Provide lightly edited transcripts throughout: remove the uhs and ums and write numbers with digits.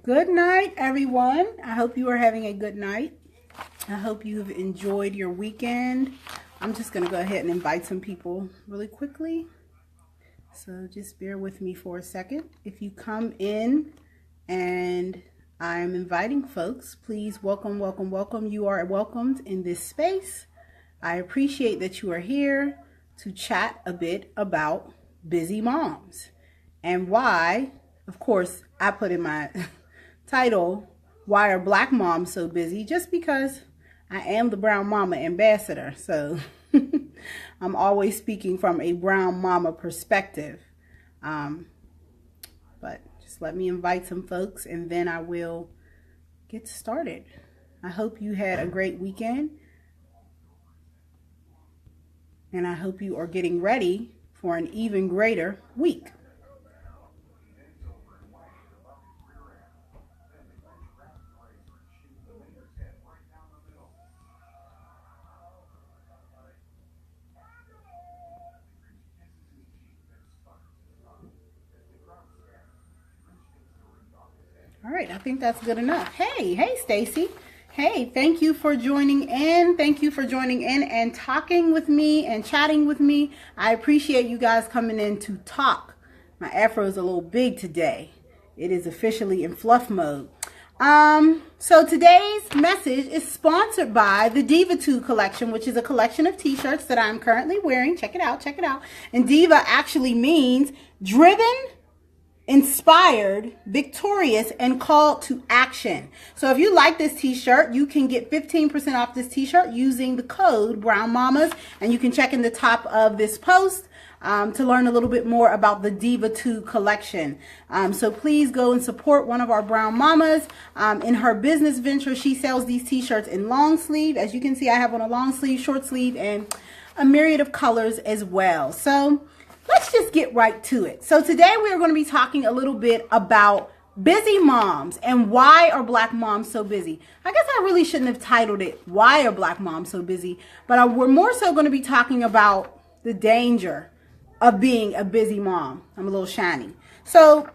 Good night, everyone. I hope you are having a good night. I hope you've enjoyed your weekend. I'm just going to go ahead and invite some people really quickly. So just bear with me for a second. If you come in and I'm inviting folks, please welcome. You are welcomed in this space. I appreciate that you are here to chat a bit about busy moms and why, of course, I put in my title, why are Black moms so busy? Just because I am the Brown Mama ambassador. So I'm always speaking from a Brown Mama perspective. But just let me invite some folks and then I will get started. I hope you had a great weekend. And I hope you are getting ready for an even greater week. All right, I think that's good enough. Hey, Stacy. Hey, thank you for joining in. Thank you for joining in and talking with me and chatting with me. I appreciate you guys coming in to talk. My afro is a little big today. It is officially in fluff mode. So today's message is sponsored by the Diva 2 collection, which is a collection of t-shirts that I'm currently wearing. Check it out. And Diva actually means driven, inspired, victorious, and called to action. So if you like this t-shirt, you can get 15% off this t-shirt using the code Brown Mamas, and you can check in the top of this post to learn a little bit more about the Diva 2 collection. So please go and support one of our Brown Mamas in her business venture. She sells these t-shirts in long sleeve. As you can see, I have on a long sleeve, short sleeve, and a myriad of colors as well. So let's just get right to it. So today we are going to be talking a little bit about busy moms and why are Black moms so busy. I guess I really shouldn't have titled it, Why Are Black Moms So Busy? But we're more so going to be talking about the danger of being a busy mom. I'm a little shiny. So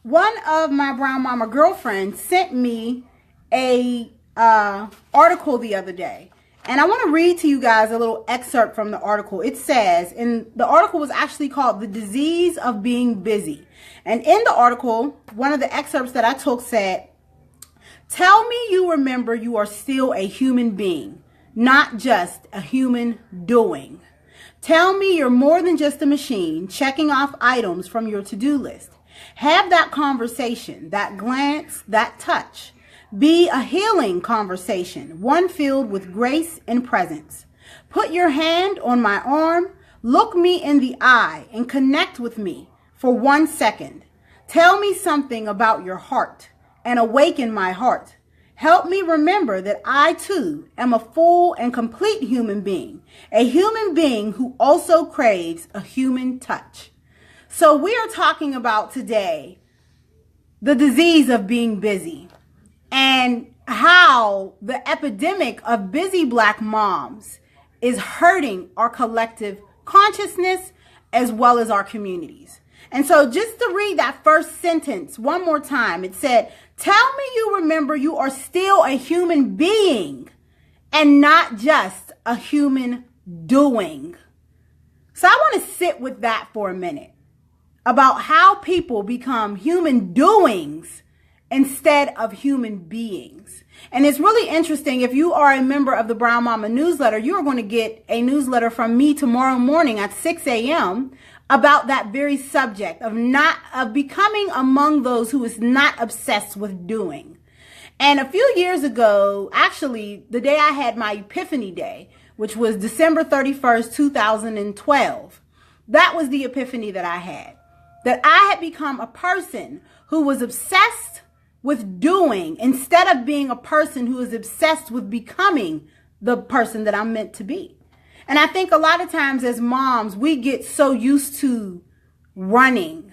one of my Brown Mama girlfriends sent me a article the other day. And I want to read to you guys a little excerpt from the article. It says, and the article was actually called The Disease of Being Busy. And in the article, one of the excerpts that I took said, "Tell me you remember you are still a human being, not just a human doing. Tell me you're more than just a machine checking off items from your to-do list. Have that conversation, that glance, that touch. Be a healing conversation, one filled with grace and presence. Put your hand on my arm, look me in the eye, and connect with me for 1 second. Tell me something about your heart and awaken my heart. Help me remember that I too am a full and complete human being, a human being who also craves a human touch." So we are talking about today the disease of being busy and how the epidemic of busy Black moms is hurting our collective consciousness as well as our communities. And so just to read that first sentence one more time, it said, "Tell me you remember you are still a human being and not just a human doing." So I want to sit with that for a minute about how people become human doings instead of human beings. And it's really interesting. If you are a member of the Brown Mama newsletter, you are going to get a newsletter from me tomorrow morning at 6 a.m. about that very subject of becoming among those who is not obsessed with doing. And a few years ago, actually, the day I had my Epiphany Day, which was December 31st, 2012, that was the epiphany that I had. That I had become a person who was obsessed with doing instead of being a person who is obsessed with becoming the person that I'm meant to be. And I think a lot of times as moms, we get so used to running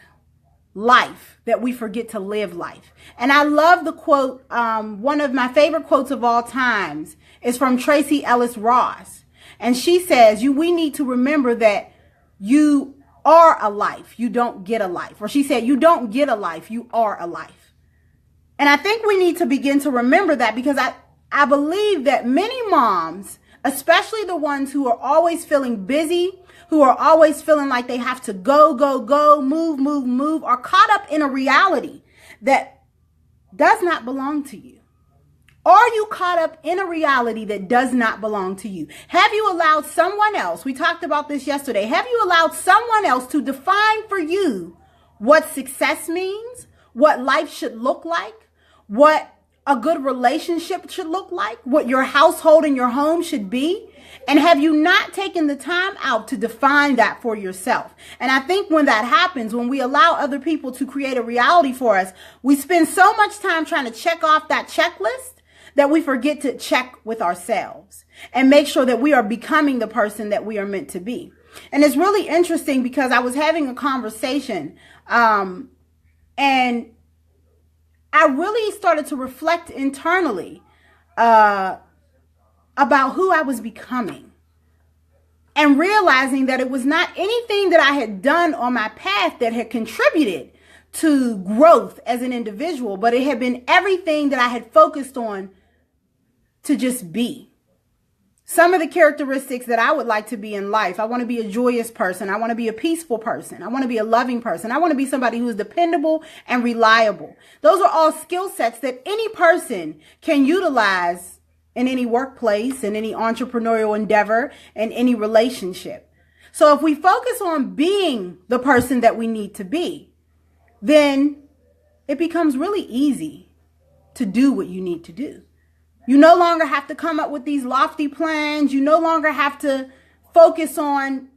life that we forget to live life. And I love the quote, one of my favorite quotes of all times is from Tracy Ellis Ross. And she says, we need to remember that you are a life. You don't get a life. Or she said, you don't get a life. You are a life. And I think we need to begin to remember that, because I believe that many moms, especially the ones who are always feeling busy, who are always feeling like they have to go, move, are caught up in a reality that does not belong to you. Are you caught up in a reality that does not belong to you? Have you allowed someone else, we talked about this yesterday, have you allowed someone else to define for you what success means, what life should look like, what a good relationship should look like, what your household and your home should be? And have you not taken the time out to define that for yourself? And I think when that happens, when we allow other people to create a reality for us, we spend so much time trying to check off that checklist that we forget to check with ourselves and make sure that we are becoming the person that we are meant to be. And it's really interesting because I was having a conversation, and I really started to reflect internally about who I was becoming, and realizing that it was not anything that I had done on my path that had contributed to growth as an individual, but it had been everything that I had focused on to just be. Some of the characteristics that I would like to be in life: I want to be a joyous person. I want to be a peaceful person. I want to be a loving person. I want to be somebody who is dependable and reliable. Those are all skill sets that any person can utilize in any workplace, in any entrepreneurial endeavor, in any relationship. So if we focus on being the person that we need to be, then it becomes really easy to do what you need to do. You no longer have to come up with these lofty plans. You no longer have to focus on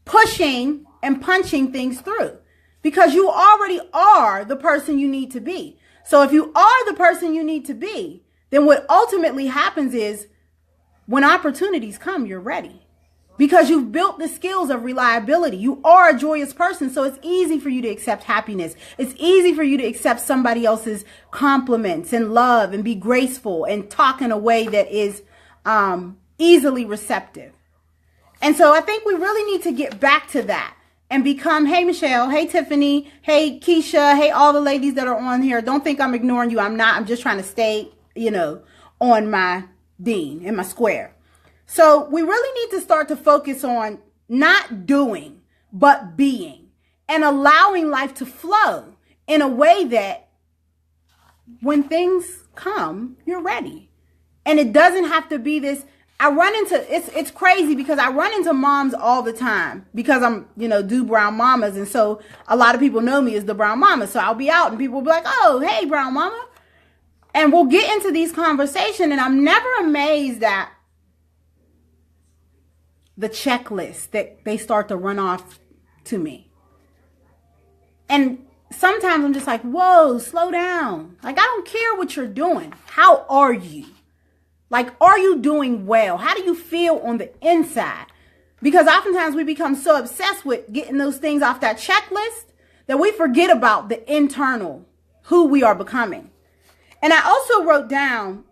pushing and punching things through, because you already are the person you need to be. So if you are the person you need to be, then what ultimately happens is when opportunities come, you're ready. Because you've built the skills of reliability. You are a joyous person, so it's easy for you to accept happiness. It's easy for you to accept somebody else's compliments and love and be graceful and talk in a way that is easily receptive. And so I think we really need to get back to that and become, hey, Michelle, hey, Tiffany, hey, Keisha, hey, all the ladies that are on here. Don't think I'm ignoring you. I'm not. I'm just trying to stay, on my dean, in my square. So we really need to start to focus on not doing, but being, and allowing life to flow in a way that when things come, you're ready. And it doesn't have to be this. It's crazy because I run into moms all the time because I'm, do brown mamas. And so a lot of people know me as the brown mama. So I'll be out and people will be like, oh, hey, brown mama. And we'll get into these conversations, and I'm never amazed at the checklist that they start to run off to me. And sometimes I'm just like, whoa, slow down. Like, I don't care what you're doing. How are you? Like, are you doing well? How do you feel on the inside? Because oftentimes we become so obsessed with getting those things off that checklist that we forget about the internal, who we are becoming. And I also wrote down,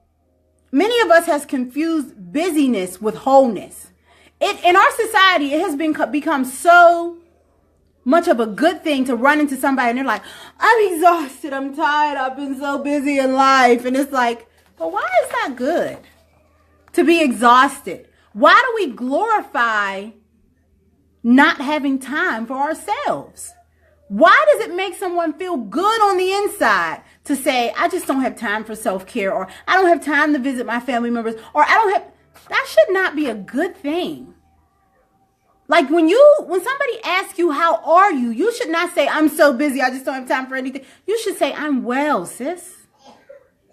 many of us has confused busyness with wholeness. In our society, it has become so much of a good thing to run into somebody and they're like, I'm exhausted, I'm tired, I've been so busy in life. And it's like, but why is that good to be exhausted? Why do we glorify not having time for ourselves? Why does it make someone feel good on the inside to say, I just don't have time for self-care, or I don't have time to visit my family members, or that should not be a good thing. Like when somebody asks you, how are you? You should not say, I'm so busy, I just don't have time for anything. You should say, I'm well, sis.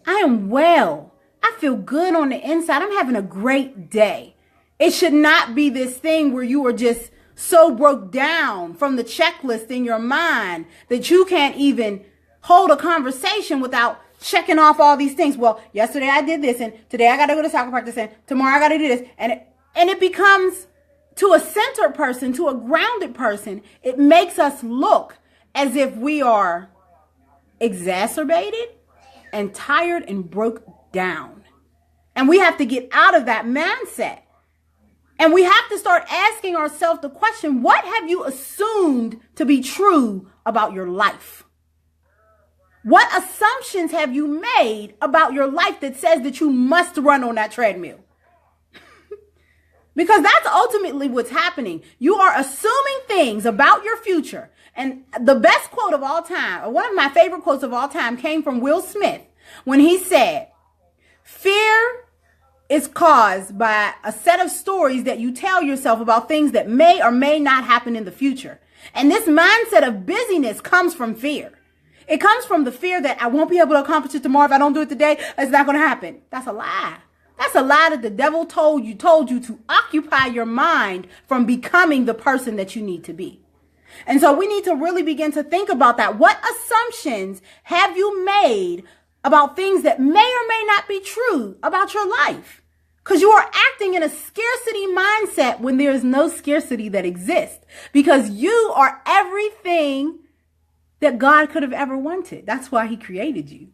I am well. I feel good on the inside. I'm having a great day. It should not be this thing where you are just so broke down from the checklist in your mind that you can't even hold a conversation without checking off all these things. Well, yesterday I did this, and today I got to go to soccer practice, and tomorrow I got to do this. And it becomes, to a centered person, to a grounded person, it makes us look as if we are exacerbated and tired and broke down. And we have to get out of that mindset. And we have to start asking ourselves the question, what have you assumed to be true about your life? What assumptions have you made about your life that says that you must run on that treadmill? Because that's ultimately what's happening. You are assuming things about your future. And the best quote of all time, or one of my favorite quotes of all time, came from Will Smith when he said, "Fear is caused by a set of stories that you tell yourself about things that may or may not happen in the future." And this mindset of busyness comes from fear. It comes from the fear that I won't be able to accomplish it tomorrow. If I don't do it today, it's not going to happen. That's a lie. That's a lie that the devil told you to occupy your mind from becoming the person that you need to be. And so we need to really begin to think about that. What assumptions have you made about things that may or may not be true about your life? Because you are acting in a scarcity mindset when there is no scarcity that exists. Because you are everything that God could have ever wanted. That's why he created you.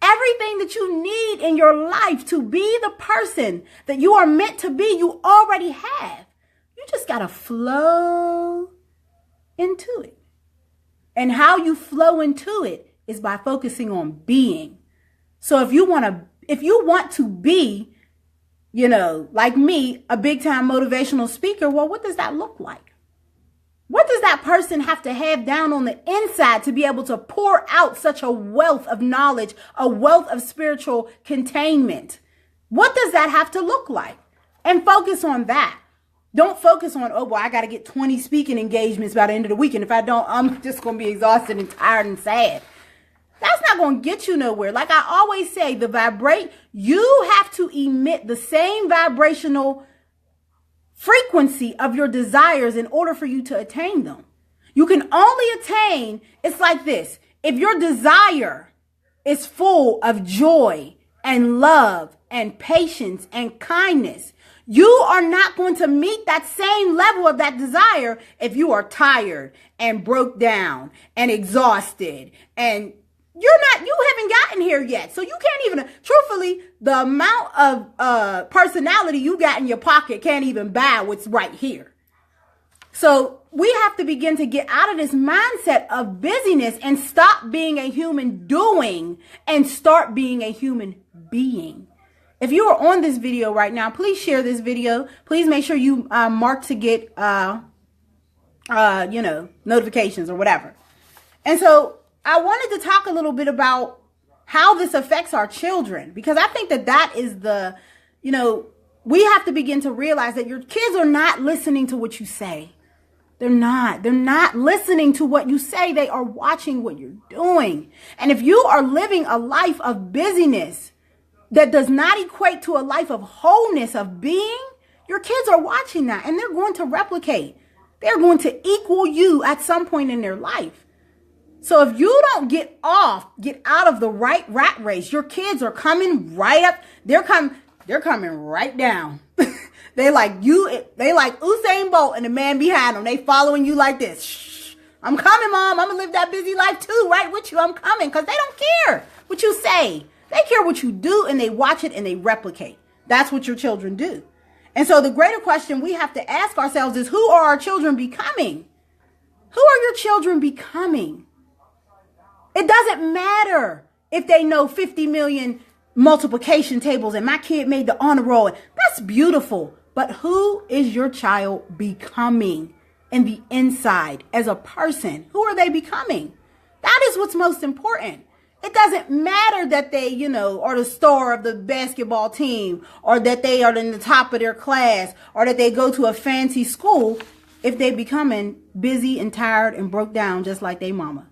Everything that you need in your life to be the person that you are meant to be, you already have. You just got to flow into it. And how you flow into it is by focusing on being. So if you want to be, like me, a big time motivational speaker, well, what does that look like? What does that person have to have down on the inside to be able to pour out such a wealth of knowledge, a wealth of spiritual containment? What does that have to look like? And focus on that. Don't focus on, oh, boy, I got to get 20 speaking engagements by the end of the week. And if I don't, I'm just going to be exhausted and tired and sad. That's not going to get you nowhere. Like I always say, you have to emit the same vibrational frequency of your desires in order for you to attain them. You can only attain, it's like this. If your desire is full of joy and love and patience and kindness, you are not going to meet that same level of that desire if you are tired and broke down and exhausted and you haven't gotten here yet. So you can't even, truthfully, the amount of personality you got in your pocket can't even buy what's right here. So we have to begin to get out of this mindset of busyness and stop being a human doing and start being a human being. If you are on this video right now, please share this video. Please make sure you mark to get, notifications or whatever. And so I wanted to talk a little bit about how this affects our children, because I think that is we have to begin to realize that your kids are not listening to what you say. They're not listening to what you say. They are watching what you're doing. And if you are living a life of busyness that does not equate to a life of wholeness, of being, your kids are watching that and they're going to replicate. They're going to equal you at some point in their life. So if you don't get out of the right rat race, your kids are coming right up. They're coming right down. They like Usain Bolt and the man behind them. They following you like this. Shh, I'm coming, Mom. I'm going to live that busy life too, right with you. I'm coming, because they don't care what you say. They care what you do, and they watch it and they replicate. That's what your children do. And so the greater question we have to ask ourselves is, who are our children becoming? Who are your children becoming? It doesn't matter if they know 50 million multiplication tables and my kid made the honor roll. That's beautiful. But who is your child becoming in the inside as a person? Who are they becoming? That is what's most important. It doesn't matter that they, are the star of the basketball team, or that they are in the top of their class, or that they go to a fancy school, if they becoming busy and tired and broke down just like they mama.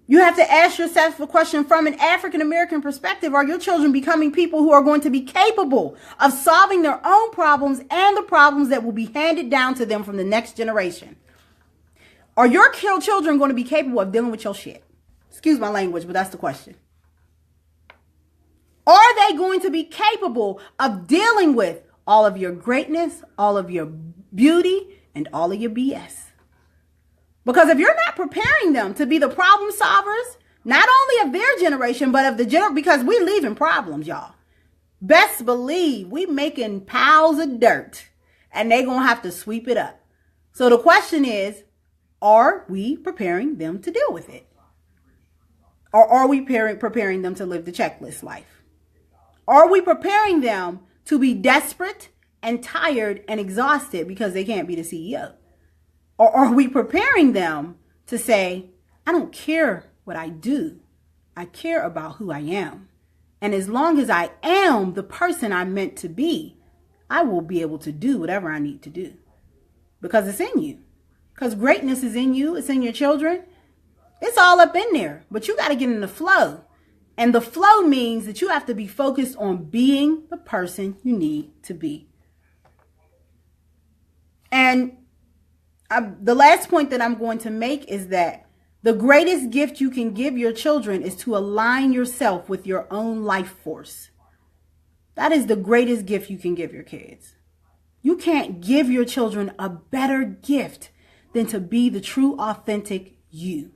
You have to ask yourself a question from an African American perspective. Are your children becoming people who are going to be capable of solving their own problems and the problems that will be handed down to them from the next generation? Are your children going to be capable of dealing with your shit? Excuse my language, but that's the question. Are they going to be capable of dealing with all of your greatness, all of your beauty, and all of your BS? Because if you're not preparing them to be the problem solvers, not only of their generation, but of the because we leaving problems, y'all. Best believe we making piles of dirt and they going to have to sweep it up. So the question is, are we preparing them to deal with it? Or are we preparing them to live the checklist life? Are we preparing them to be desperate and tired and exhausted because they can't be the CEO? Or are we preparing them to say, I don't care what I do. I care about who I am. And as long as I am the person I'm meant to be, I will be able to do whatever I need to do. Because it's in you. Because greatness is in you. It's in your children. It's all up in there. But you got to get in the flow. And the flow means that you have to be focused on being the person you need to be. And the last point that I'm going to make is that the greatest gift you can give your children is to align yourself with your own life force. That is the greatest gift you can give your kids. You can't give your children a better gift than to be the true, authentic you.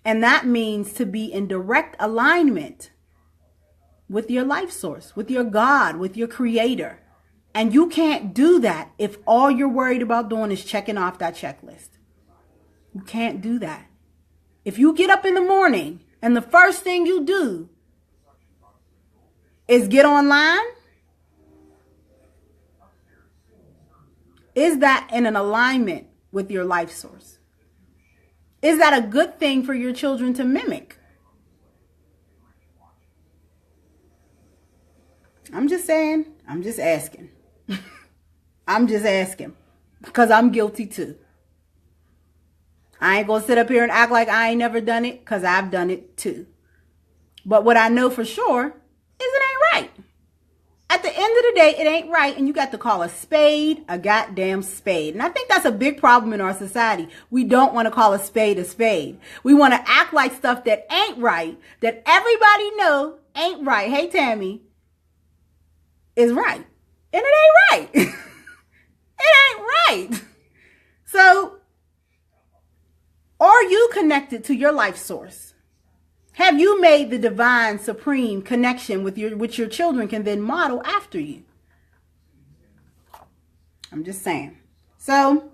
And that means to be in direct alignment with your life source, with your God, with your creator. And you can't do that if all you're worried about doing is checking off that checklist. You can't do that. If you get up in the morning and the first thing you do is get online, is that in an alignment with your life source? Is that a good thing for your children to mimic? I'm just saying. I'm just asking. I'm just asking. Because I'm guilty too. I ain't going to sit up here and act like I ain't never done it. Because I've done it too. But what I know for sure is it ain't right. At the end of the day, it ain't right. And you got to call a spade a goddamn spade. And I think that's a big problem in our society. We don't want to call a spade a spade. We want to act like stuff that ain't right, that everybody know ain't right. Hey, Tammy, is right. And it ain't right. It ain't right. So, are you connected to your life source? Have you made the divine supreme connection with which your children can then model after you? I'm just saying. So,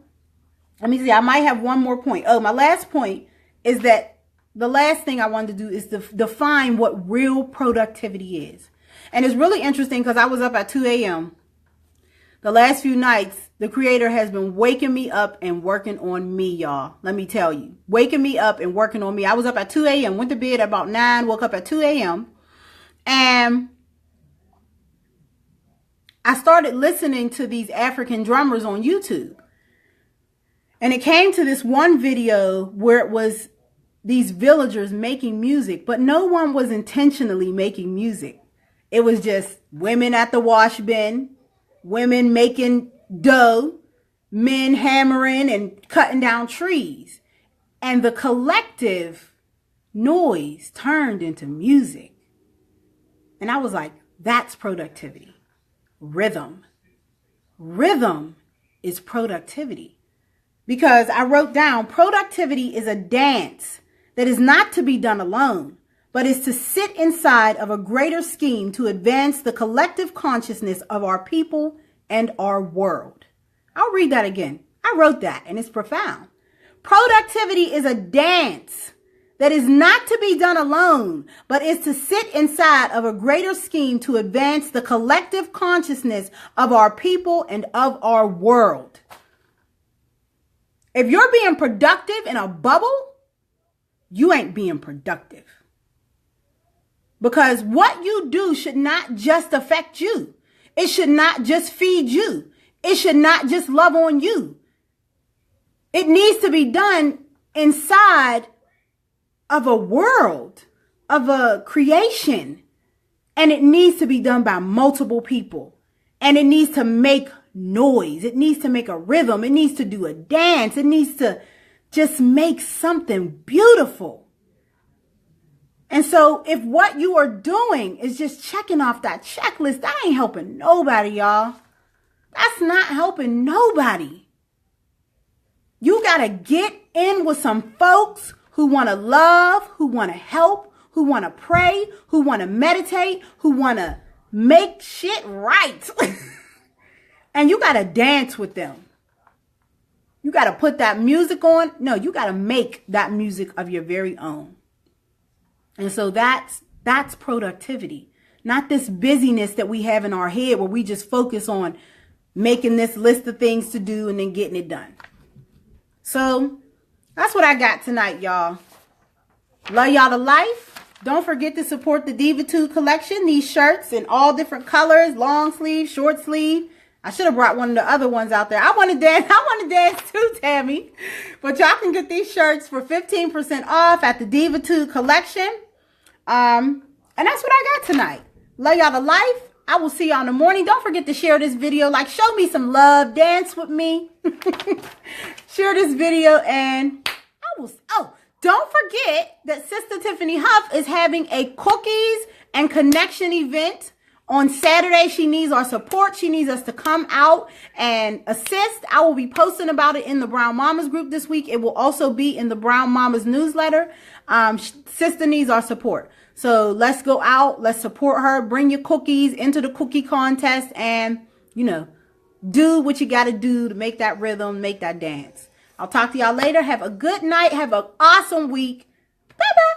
let me see. I might have one more point. Oh, my last point is that the last thing I wanted to do is to define what real productivity is. And it's really interesting because I was up at 2 a.m. The last few nights, the creator has been waking me up and working on me, y'all. Let me tell you. Waking me up and working on me. I was up at 2 a.m., went to bed at about 9, woke up at 2 a.m. And I started listening to these African drummers on YouTube. And it came to this one video where it was these villagers making music, but no one was intentionally making music. It was just women at the wash bin, women making dough, men hammering and cutting down trees. And the collective noise turned into music. And I was like, that's productivity. Rhythm. Rhythm is productivity. Because I wrote down, productivity is a dance that is not to be done alone, but is to sit inside of a greater scheme to advance the collective consciousness of our people and our world. I'll read that again. I wrote that and it's profound. Productivity is a dance that is not to be done alone, but is to sit inside of a greater scheme to advance the collective consciousness of our people and of our world. If you're being productive in a bubble, you ain't being productive. Because what you do should not just affect you. It should not just feed you. It should not just love on you. It needs to be done inside of a world, of a creation. And it needs to be done by multiple people. And it needs to make noise. It needs to make a rhythm. It needs to do a dance. It needs to just make something beautiful. And so if what you are doing is just checking off that checklist, that ain't helping nobody, y'all. That's not helping nobody. You got to get in with some folks who want to love, who want to help, who want to pray, who want to meditate, who want to make shit right. And you got to dance with them. You got to put that music on. No, you got to make that music of your very own. And so that's productivity, not this busyness that we have in our head where we just focus on making this list of things to do and then getting it done. So that's what I got tonight, y'all. Love y'all to life. Don't forget to support the Diva2 collection. These shirts in all different colors, long sleeve, short sleeve. I should have brought one of the other ones out there. I want to dance too, Tammy. But y'all can get these shirts for 15% off at the Diva2 collection. And that's what I got tonight. Love y'all to life. I will see y'all in the morning. Don't forget to share this video. Like, show me some love. Dance with me. Share this video and I will... Oh, don't forget that Sister Tiffany Huff is having a cookies and connection event on Saturday. She needs our support. She needs us to come out and assist. I will be posting about it in the Brown Mamas group this week. It will also be in the Brown Mamas newsletter. Sister needs our support. So let's go out. Let's support her. Bring your cookies into the cookie contest and, you know, do what you got to do to make that rhythm, make that dance. I'll talk to y'all later. Have a good night. Have an awesome week. Bye-bye.